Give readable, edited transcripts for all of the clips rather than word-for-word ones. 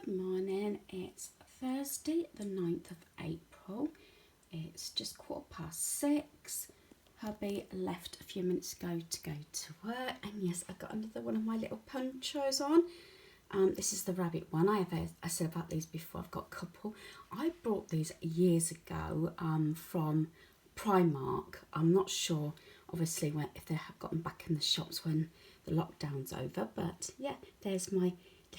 Good morning, it's Thursday the 9th of April. It's just 6:15. Hubby left a few minutes ago to go to work, and yes, I got another one of my little ponchos on. This is the rabbit one. I said about these before, I've got a couple. I bought these years ago from Primark. I'm not sure obviously if they have got them back in the shops when the lockdown's over, but yeah, there's my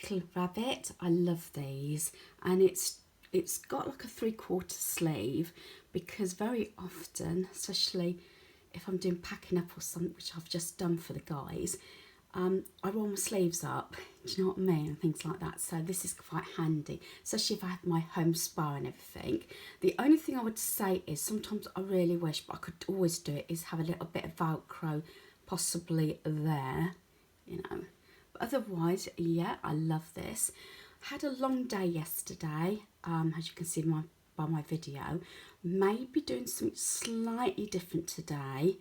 little rabbit. I love these, and it's got like a 3/4 sleeve, because very often, especially if I'm doing packing up or something, which I've just done for the guys, I roll my sleeves up, do you know what I mean, and things like that. So this is quite handy, especially if I have my home spa and everything. The only thing I would say is sometimes I really wish, but I could always do it, is have a little bit of Velcro possibly there, you know. But otherwise, yeah, I love this. Had a long day yesterday, as you can see by my video. Maybe doing something slightly different today,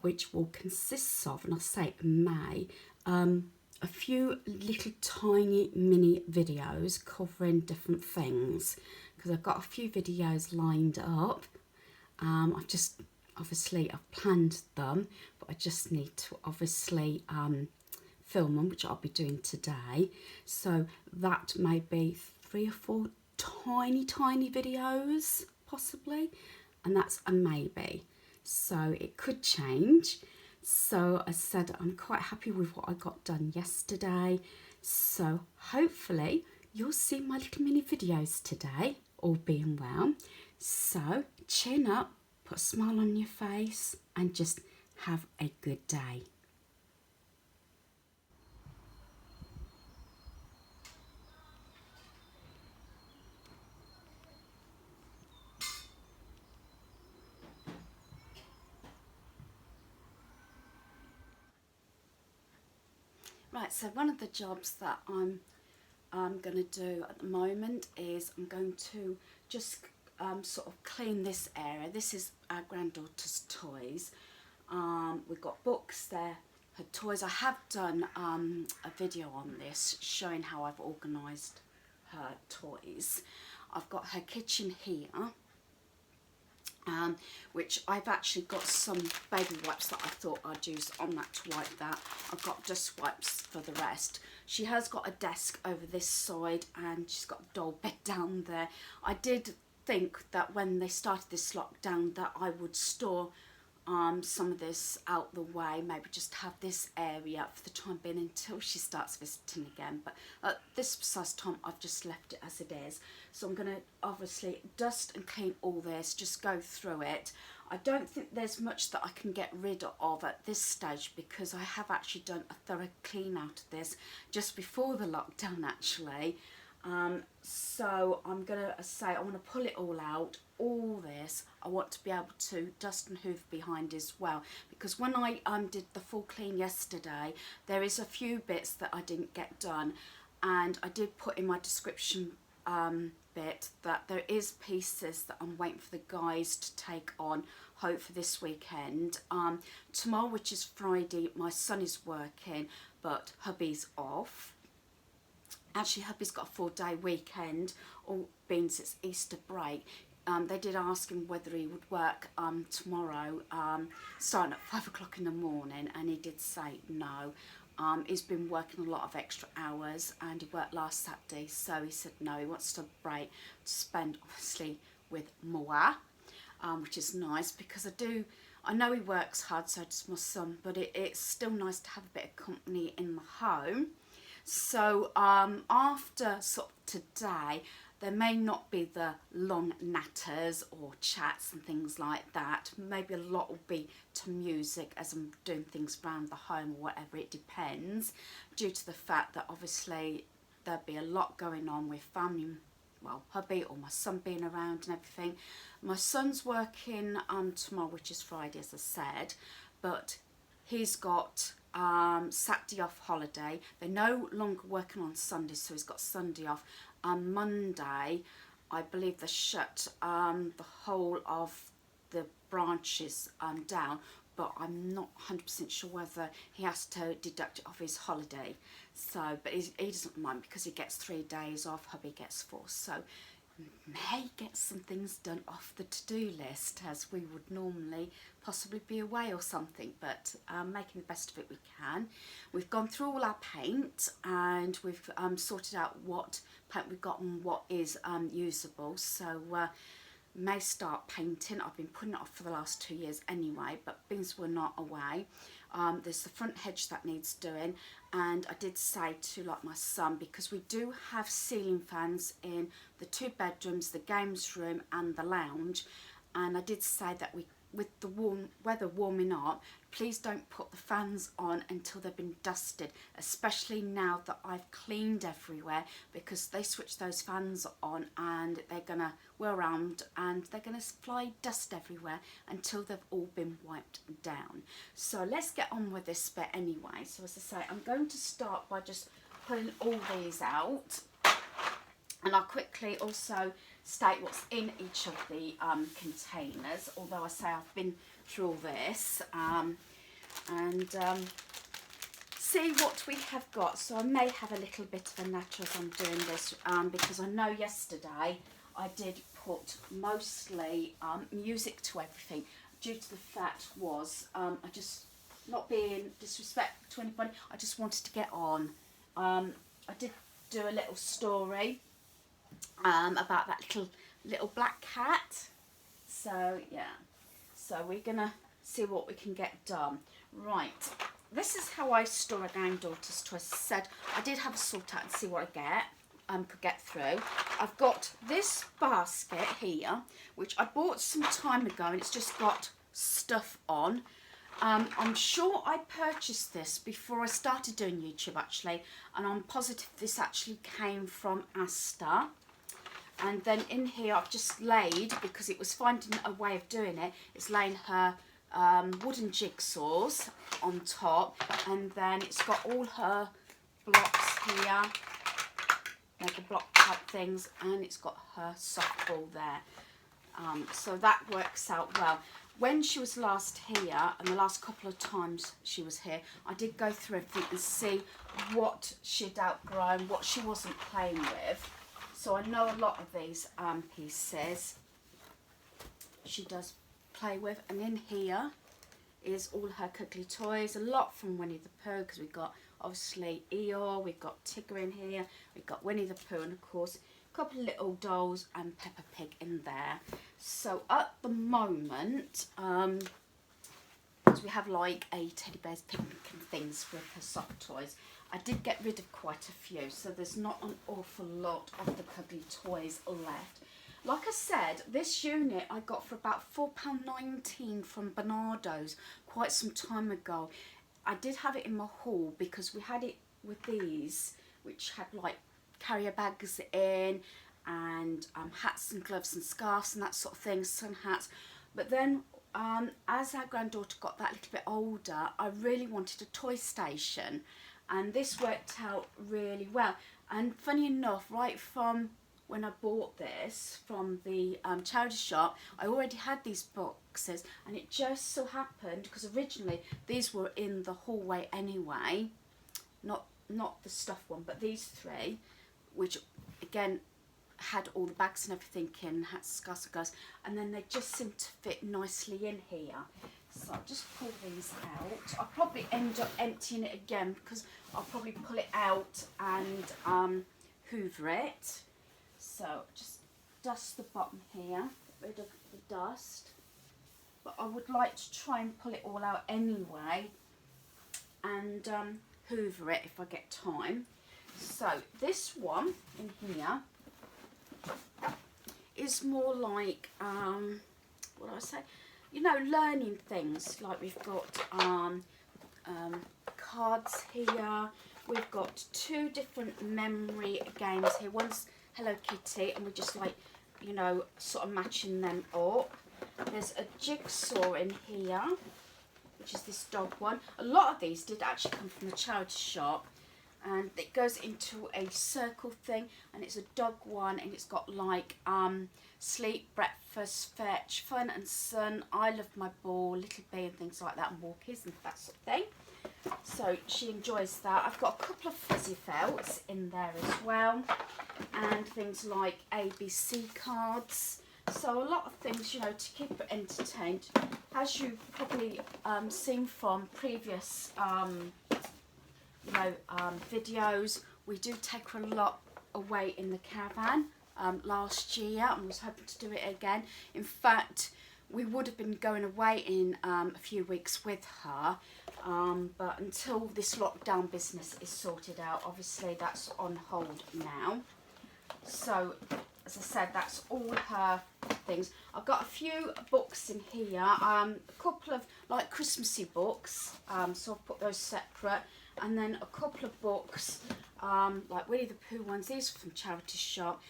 which will consist of, and I'll say may, a few little tiny mini videos covering different things, because I've got a few videos lined up. I've planned them, but I just need to obviously film them, which I'll be doing today. So that may be 3 or 4 tiny videos possibly, and that's a maybe, so it could change. So I said I'm quite happy with what I got done yesterday, so hopefully you'll see my little mini videos today, all being well. So chin up, put a smile on your face, and just have a good day. Right, so one of the jobs that I'm going to do at the moment is I'm going to just sort of clean this area. This is our granddaughter's toys. We've got books there, her toys. I have done a video on this showing how I've organised her toys. I've got her kitchen here, which I've actually got some baby wipes that I thought I'd use on that to wipe that. I've got dust wipes for the rest. She has got a desk over this side, and she's got a doll bed down there. I did think that when they started this lockdown that I would store some of this out the way, maybe just have this area for the time being until she starts visiting again, but at this precise time I've just left it as it is. So I'm going to obviously dust and clean all this, just go through it. I don't think there's much that I can get rid of at this stage, because I have actually done a thorough clean out of this just before the lockdown actually. So I'm going to say I want to pull it all out, all this. I want to be able to dust and hoover behind as well, because when I did the full clean yesterday, there is a few bits that I didn't get done, and I did put in my description bit that there is pieces that I'm waiting for the guys to take on, hope for this weekend. Tomorrow, which is Friday, my son is working, but hubby's off. Actually, hubby's got a 4-day weekend, all being it's Easter break. They did ask him whether he would work tomorrow, starting at 5 o'clock in the morning, and he did say no. He's been working a lot of extra hours, and he worked last Saturday, so he said no, he wants to break to spend obviously with Moa, which is nice, because I know he works hard, so does my son, but it's still nice to have a bit of company in the home. So after sort of today, there may not be the long natters or chats and things like that. Maybe a lot will be to music as I'm doing things around the home or whatever, it depends, due to the fact that obviously there'll be a lot going on with family, well, hubby or my son being around and everything. My son's working tomorrow, which is Friday, as I said, but he's got Saturday off holiday. They're no longer working on Sunday, so he's got Sunday off. Monday, I believe they shut the whole of the branches down, but I'm not 100% sure whether he has to deduct it off his holiday. So, but he doesn't mind because he gets 3 days off, hubby gets 4. So may get some things done off the to-do list, as we would normally possibly be away or something, but making the best of it we can. We've gone through all our paint, and we've sorted out what paint we've got and what is usable, so may start painting. I've been putting it off for the last 2 years anyway, but things were not away. There's the front hedge that needs doing, and I did say to like my son, because we do have ceiling fans in the 2 bedrooms, the games room and the lounge, and I did say that with the weather warming up, please don't put the fans on until they've been dusted, especially now that I've cleaned everywhere, because they switch those fans on and they're gonna whirl around and they're gonna fly dust everywhere until they've all been wiped down. So let's get on with this bit anyway. So as I say, I'm going to start by just pulling all these out, and I'll quickly also state what's in each of the containers, although I say I've been through all this, and see what we have got. So I may have a little bit of a natter as I'm doing this, because I know yesterday I did put mostly music to everything, due to the fact was I just, not being disrespectful to anybody, I just wanted to get on. I did do a little story about that little black cat. So yeah, so we're gonna see what we can get done. Right, this is how I store a Granddaughter's toys. As I said, I did have a sort out and see what I could get through. I've got this basket here, which I bought some time ago, and it's just got stuff on. I'm sure I purchased this before I started doing YouTube actually, and I'm positive this actually came from Asda. And then in here I've just laid, because it was finding a way of doing it, it's laying her wooden jigsaws on top, and then it's got all her blocks here, mega block type things, and it's got her softball there. So that works out well. When she was last here, and the last couple of times she was here, I did go through everything and see what she'd outgrown, what she wasn't playing with. So I know a lot of these pieces she does play with. And in here is all her cuddly toys, a lot from Winnie the Pooh, because we've got obviously Eeyore, we've got Tigger in here, we've got Winnie the Pooh, and of course a couple of little dolls and Peppa Pig in there. So at the moment, we have like a teddy bear's picnic and things with her soft toys. I did get rid of quite a few, so there's not an awful lot of the cuddly toys left. Like I said, this unit I got for about £4.19 from Bernardo's quite some time ago. I did have it in my haul because we had it with these, which had like carrier bags in, and hats and gloves and scarves and that sort of thing, sun hats. But then as our granddaughter got that little bit older, I really wanted a toy station, and this worked out really well. And funny enough, right from when I bought this from the charity shop, I already had these boxes, and it just so happened, because originally these were in the hallway anyway, not the stuff one, but these 3, which again had all the bags and everything in, hats, scarves and gloves, and then they just seem to fit nicely in here. So I'll just pull these out. I'll probably end up emptying it again, because I'll probably pull it out and hoover it. So just dust the bottom here, get rid of the dust. But I would like to try and pull it all out anyway, and hoover it if I get time. So this one in here is more like, what do I say? You know, learning things. Like we've got cards here. We've got 2 different memory games here. One's Hello Kitty, and we're just like, you know, sort of matching them up. There's a jigsaw in here, which is this dog one. A lot of these did actually come from the charity shop, and it goes into a circle thing, and it's a dog one, and it's got like sleep, breakfast, fetch, fun and sun, I love my ball, little bee and things like that, and walkies and that sort of thing. So she enjoys that. I've got a couple of fuzzy felts in there as well, and things like ABC cards. So a lot of things, you know, to keep her entertained. As you've probably seen from previous, videos, we do take her a lot away in the caravan. Last year, and was hoping to do it again. In fact, we would have been going away in a few weeks with her, but until this lockdown business is sorted out, obviously that's on hold now. So, as I said, that's all her things. I've got a few books in here, a couple of like Christmassy books, so I've put those separate, and then a couple of books like Winnie the Pooh ones. These are from Charity Shop,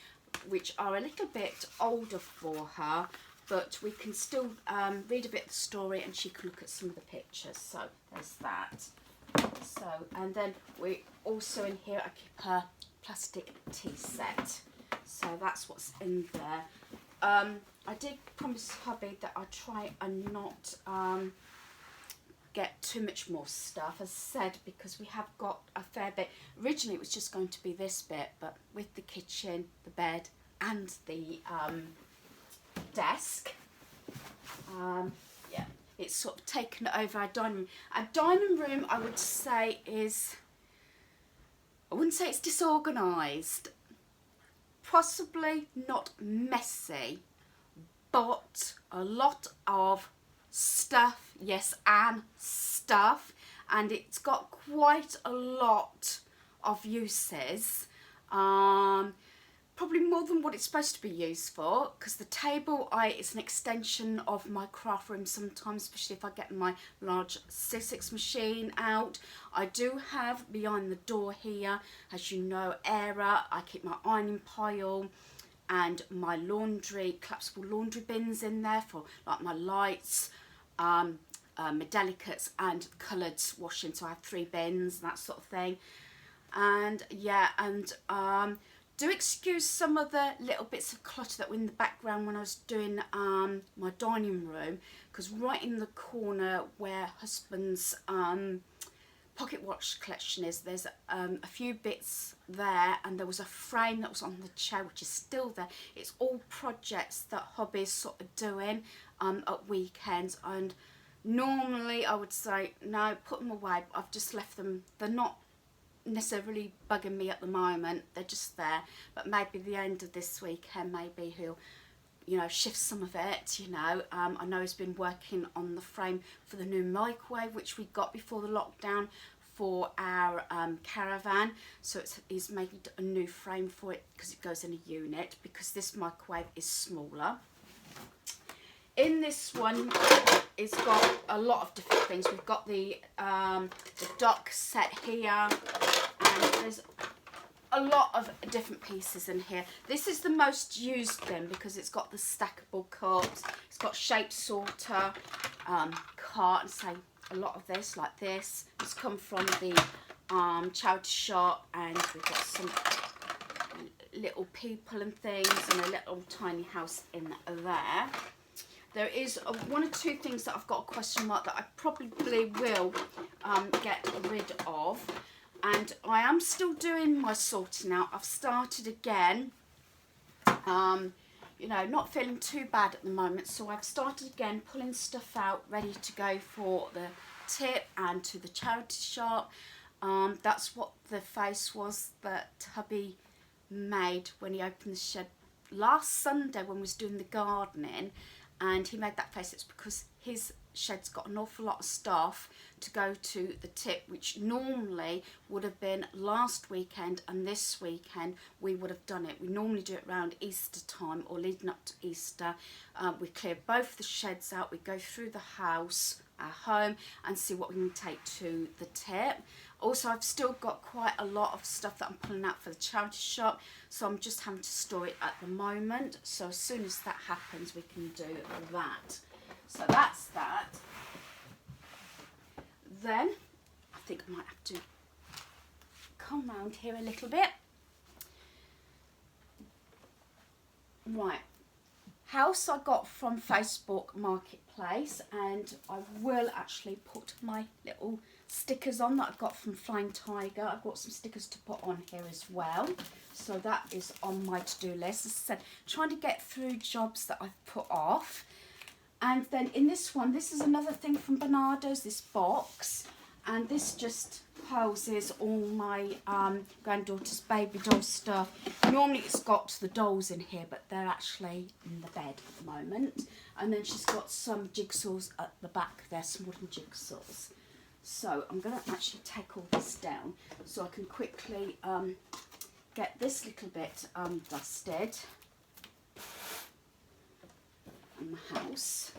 which are a little bit older for her, but we can still read a bit of the story and she can look at some of the pictures. So there's that. So, and then we also in here, I keep her plastic tea set. So that's what's in there. I did promise hubby that I'd try and not get too much more stuff, as I said, because we have got a fair bit. Originally it was just going to be this bit, but with the kitchen, the bed and the desk, yeah, it's sort of taken over our dining room. Our dining room, I would say, is, I wouldn't say it's disorganised, possibly not messy, but a lot of stuff, yes, and stuff, and it's got quite a lot of uses, probably more than what it's supposed to be used for, because the table is an extension of my craft room sometimes, especially if I get my large Sussex machine out. I do have behind the door here, as you know, area. I keep my ironing pile and my laundry, collapsible laundry bins in there for like my lights, my delicates and coloured washing. So I have 3 bins, that sort of thing. And yeah, and do excuse some of the little bits of clutter that were in the background when I was doing my dining room, because right in the corner where husband's pocket watch collection is, there's a few bits there, and there was a frame that was on the chair which is still there. It's all projects that hubby's sort of doing at weekends, and normally I would say no, put them away, but I've just left them. They're not necessarily bugging me at the moment, they're just there, but maybe the end of this weekend maybe he'll, you know, shift some of it, you know. I know he's been working on the frame for the new microwave which we got before the lockdown for our caravan, so he's making a new frame for it because it goes in a unit, because this microwave is smaller. In this one, it's got a lot of different things. We've got the dock set here, and there's a lot of different pieces in here. This is the most used bin because it's got the stackable cups, it's got shape sorter, cart, and say a lot of this, like this, has come from the charity shop, and we've got some little people and things, and a little tiny house in there. There is one or two things that I've got a question mark that I probably will get rid of. And I am still doing my sorting out. I've started again. You know, not feeling too bad at the moment. So I've started again, pulling stuff out, ready to go for the tip and to the charity shop. That's what the face was that hubby made when he opened the shed last Sunday when we was doing the gardening. And he made that face. It's because his shed's got an awful lot of stuff to go to the tip, which normally would have been last weekend, and this weekend we would have done it. We normally do it around Easter time or leading up to Easter. We clear both the sheds out, we go through the house, our home, and see what we can take to the tip. Also, I've still got quite a lot of stuff that I'm pulling out for the charity shop, so I'm just having to store it at the moment. So as soon as that happens, we can do that. So that's that. Then, I think I might have to come round here a little bit. Right. House I got from Facebook Marketplace, and I will actually put my little stickers on that I've got from Flying Tiger. I've got some stickers to put on here as well. So that is on my to-do list. As I said, trying to get through jobs that I've put off. And then in this one, this is another thing from Bernardo's, this box. And this just houses all my granddaughter's baby doll stuff. Normally it's got the dolls in here, but they're actually in the bed at the moment. And then she's got some jigsaws at the back there, some wooden jigsaws. So I'm going to actually take all this down so I can quickly get this little bit dusted in the house.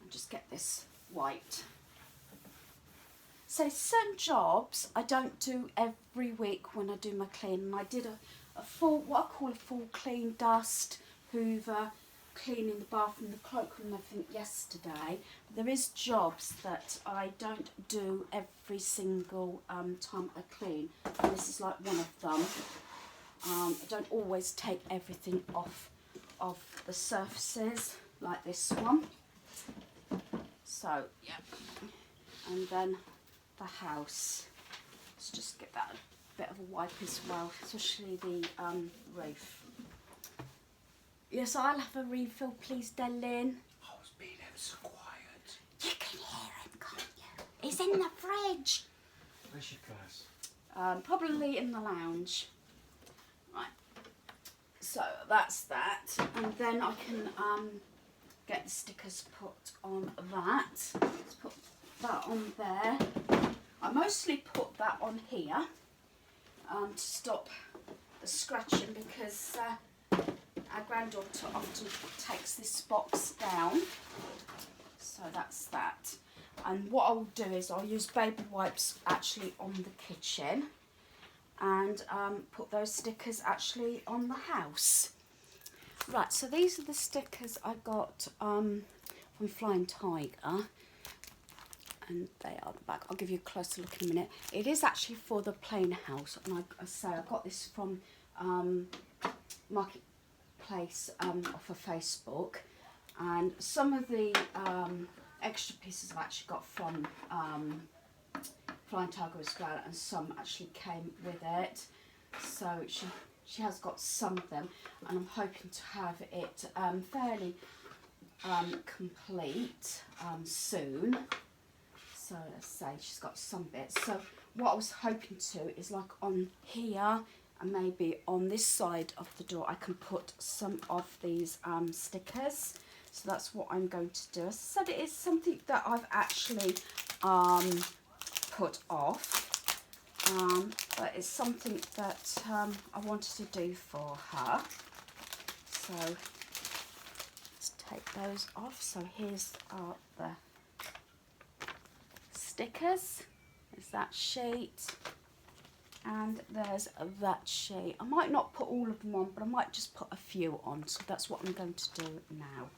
And just get this white. So certain jobs I don't do every week when I do my cleaning. I did a full, what I call a full clean, dust, hoover, cleaning the bathroom, the cloakroom, everything yesterday. There is jobs that I don't do every single time I clean, and this is like one of them. I don't always take everything off of the surfaces like this one. So yeah, and then the house. Let's just get that a bit of a wipe as well, especially the roof. Yes, I'll have a refill, please, Delin. I was being ever so quiet. You can hear him, can't you? He's in the fridge. Where's your glass? Probably in the lounge. Right. So that's that, and then I can get the stickers put on that. Let's put that on there. I mostly put that on here to stop the scratching, because our granddaughter often takes this box down. So that's that. And what I'll do is I'll use baby wipes actually on the kitchen, and put those stickers actually on the house. Right, so these are the stickers I got from Flying Tiger, and they are the back. I'll give you a closer look in a minute. It is actually for the plain house, and I say I got this from Marketplace off of Facebook, and some of the extra pieces I've actually got from Flying Tiger as well, and some actually came with it. So she has got some of them, and I'm hoping to have it fairly complete soon. So let's say she's got some bits. So what I was hoping to is like on here and maybe on this side of the door I can put some of these stickers. So that's what I'm going to do. As I said, it is something that I've actually put off, but it's something that I wanted to do for her. So let's take those off. So here's the stickers. There's that sheet, and there's that sheet. I might not put all of them on, but I might just put a few on. So that's what I'm going to do now.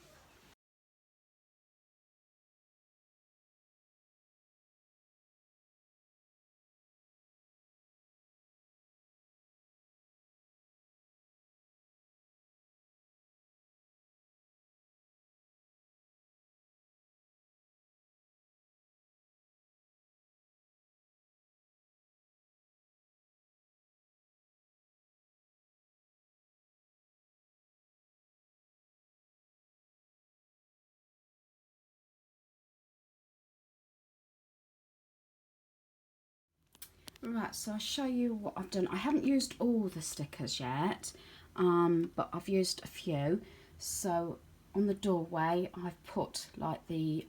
Right, so I'll show you what I've done. I haven't used all the stickers yet, but I've used a few. So on the doorway I've put like the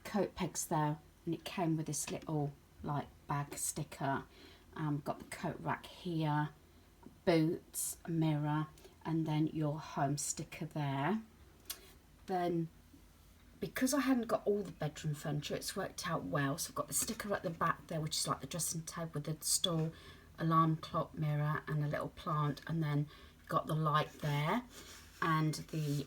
coat pegs there, and it came with this little like bag sticker. Got the coat rack here, boots, a mirror, and then your home sticker there. Then because I hadn't got all the bedroom furniture, it's worked out well. So I've got the sticker at the back there, which is like the dressing table with the stool, alarm clock, mirror, and a little plant, and then got the light there and the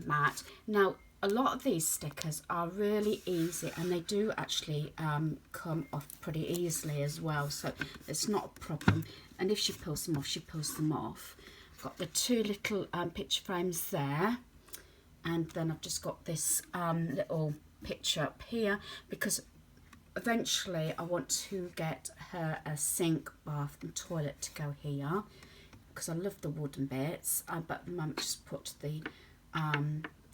mat. Now, a lot of these stickers are really easy, and they do actually come off pretty easily as well, so it's not a problem. And if she pulls them off, she pulls them off. got the two little picture frames there, and then I've just got this little picture up here, because eventually I want to get her a sink, bath and toilet to go here, because I love the wooden bits, but at the moment just put the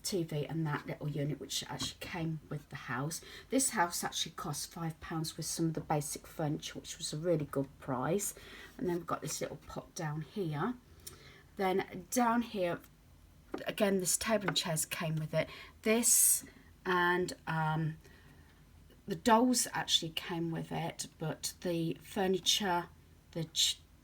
TV and that little unit which actually came with the house. This house actually cost £5 with some of the basic furniture, which was a really good price. And then we've got this little pot down here. Then down here, again, this table and chairs came with it. This and the dolls actually came with it, but the furniture, the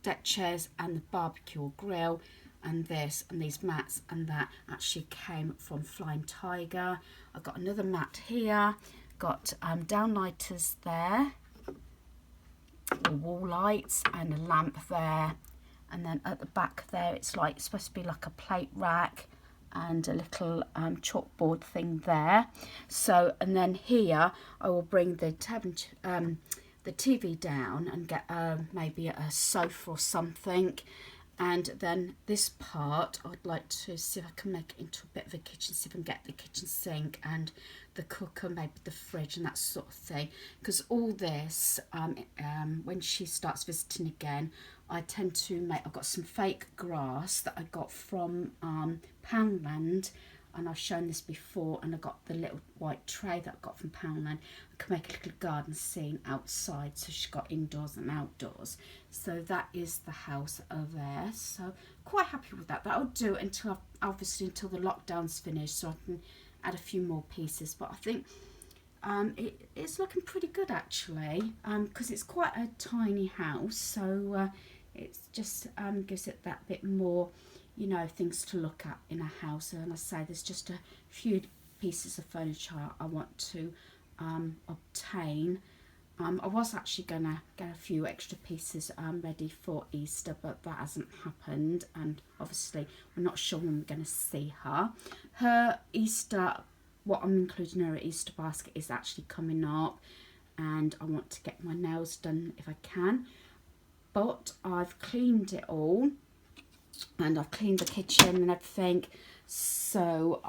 deck chairs and the barbecue grill and this and these mats and that actually came from Flying Tiger. I've got another mat here, got downlighters there, wall lights and a lamp there, and then at the back there it's like supposed to be like a plate rack and a little chalkboard thing there. So, and then here I will bring the TV down and get maybe a sofa or something. And then this part I'd like to see if I can make it into a bit of a kitchen, see if I can get the kitchen sink and the cooker, maybe the fridge and that sort of thing. Because all this, when she starts visiting again, I tend to make, I've got some fake grass that I got from Poundland, and I've shown this before, and I got the little white tray that I got from Poundland. I can make a little garden scene outside, so she's got indoors and outdoors. So that is the house over there. So quite happy with that. That'll do until obviously until the lockdown's finished, so I can add a few more pieces. But I think it's looking pretty good actually, because it's quite a tiny house, so it just gives it that bit more, you know, things to look at in a house. And I say there's just a few pieces of furniture I want to obtain. I was actually gonna get a few extra pieces ready for Easter, but that hasn't happened, and obviously we're not sure when we're gonna see her. Her Easter, what I'm including her Easter basket is actually coming up, and I want to get my nails done if I can. But I've cleaned it all, and I've cleaned the kitchen and everything, so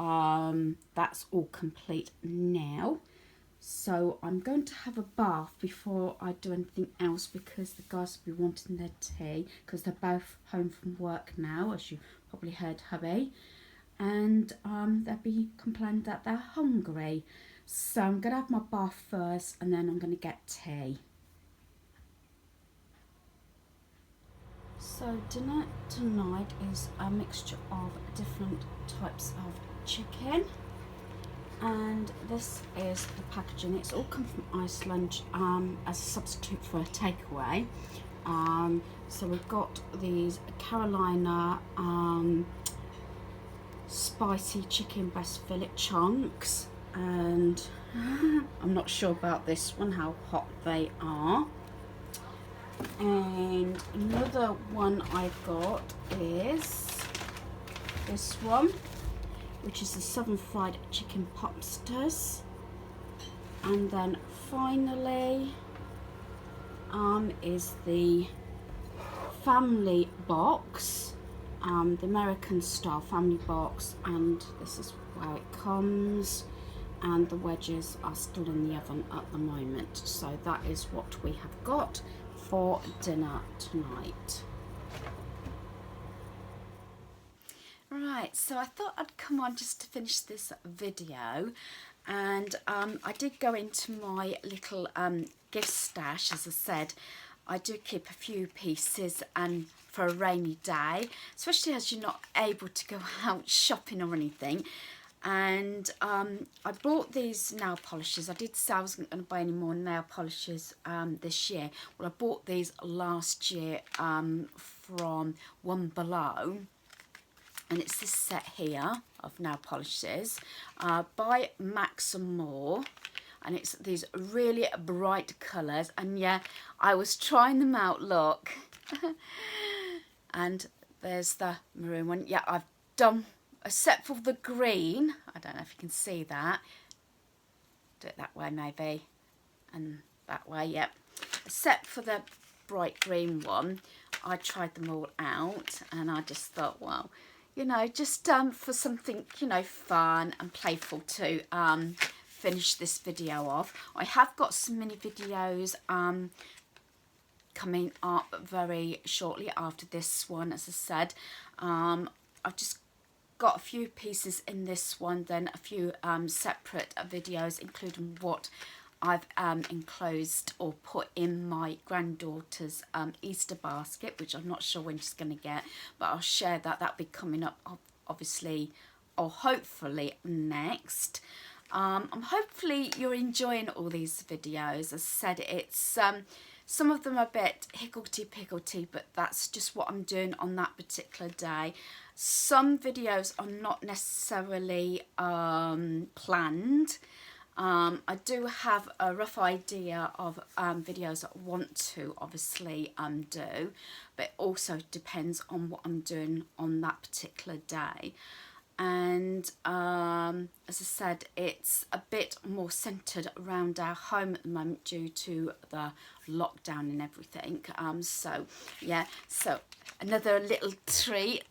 that's all complete now. So I'm going to have a bath before I do anything else, because the guys will be wanting their tea, because they're both home from work now, as you probably heard hubby, and they'll be complaining that they're hungry. So I'm going to have my bath first, and then I'm going to get tea. So dinner tonight is a mixture of different types of chicken, and this is the packaging. It's all come from Iceland as a substitute for a takeaway. So we've got these Carolina spicy chicken breast fillet chunks, and I'm not sure about this one, how hot they are. And another one I got is this one, which is the southern fried chicken popsters. And then finally is the family box, the American style family box, and this is how it comes, and the wedges are still in the oven at the moment. So that is what we have got for dinner tonight. Right, so I thought I'd come on just to finish this video, and I did go into my little gift stash. As I said, I do keep a few pieces and for a rainy day, especially as you're not able to go out shopping or anything. And I bought these nail polishes. I did say I wasn't going to buy any more nail polishes this year. Well, I bought these last year from One Below, and it's this set here of nail polishes by Max and More, and it's these really bright colours. And yeah, I was trying them out, look. And there's the maroon one. Yeah, I've done, except for the green, I don't know if you can see that, do it that way maybe, and that way, yep. Except for the bright green one, I tried them all out, and I just thought, well, you know, just for something, you know, fun and playful to finish this video off. I have got some mini videos coming up very shortly after this one. As I said, I've just got a few pieces in this one, then a few separate videos, including what I've enclosed or put in my granddaughter's Easter basket, which I'm not sure when she's going to get, but I'll share that. That'll be coming up obviously, or hopefully next. Hopefully you're enjoying all these videos. As I said, it's some of them are a bit higgledy-piggledy, but that's just what I'm doing on that particular day. Some videos are not necessarily planned. I do have a rough idea of videos that I want to obviously do, but it also depends on what I'm doing on that particular day. And as I said, it's a bit more centred around our home at the moment due to the lockdown and everything. So yeah, so another little treat.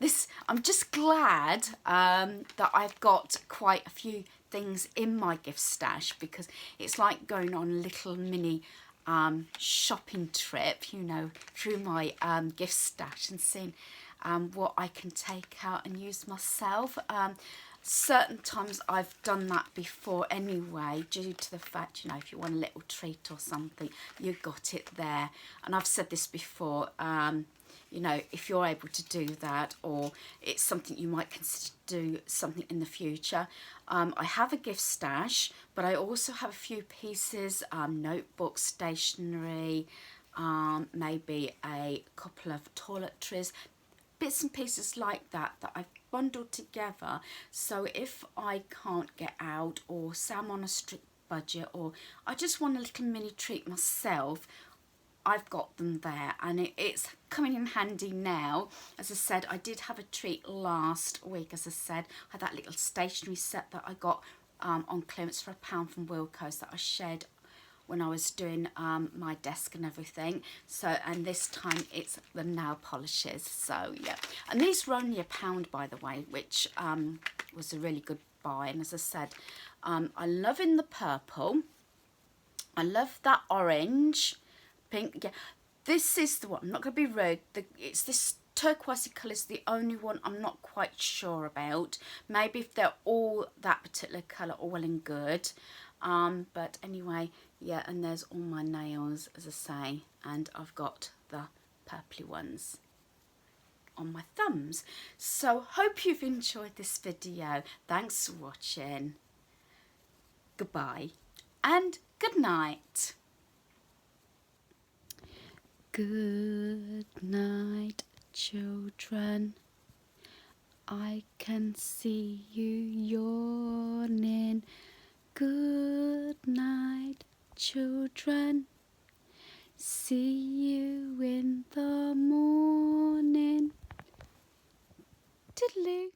I'm just glad that I've got quite a few things in my gift stash, because it's like going on a little mini shopping trip, you know, through my gift stash and seeing what I can take out and use myself. Certain times I've done that before anyway, due to the fact, you know, if you want a little treat or something, you got it there. And I've said this before, you know, if you're able to do that, or it's something you might consider do something in the future. I have a gift stash, but I also have a few pieces, notebooks, stationery, maybe a couple of toiletries, bits and pieces like that I've bundled together. So if I can't get out, or say I'm on a strict budget, or I just want a little mini treat myself, I've got them there, and it's coming in handy now. As I said, I did have a treat last week. As I said, I had that little stationery set that I got on clearance for £1 from Wilko's that I shared when I was doing my desk and everything. So, and this time it's the nail polishes. So yeah, and these were only £1, by the way, which was a really good buy. And as I said, I'm loving the purple. I love that orange, pink. Yeah, this is the one. I'm not going to be rude. It's this turquoisey colour is the only one I'm not quite sure about. Maybe if they're all that particular colour, all well and good. But anyway, yeah, and there's all my nails, as I say, and I've got the purpley ones on my thumbs. So hope you've enjoyed this video. Thanks for watching. Goodbye and good night. Good night, children. I can see you yawning. Good night, children. See you in the morning. Toodaloo.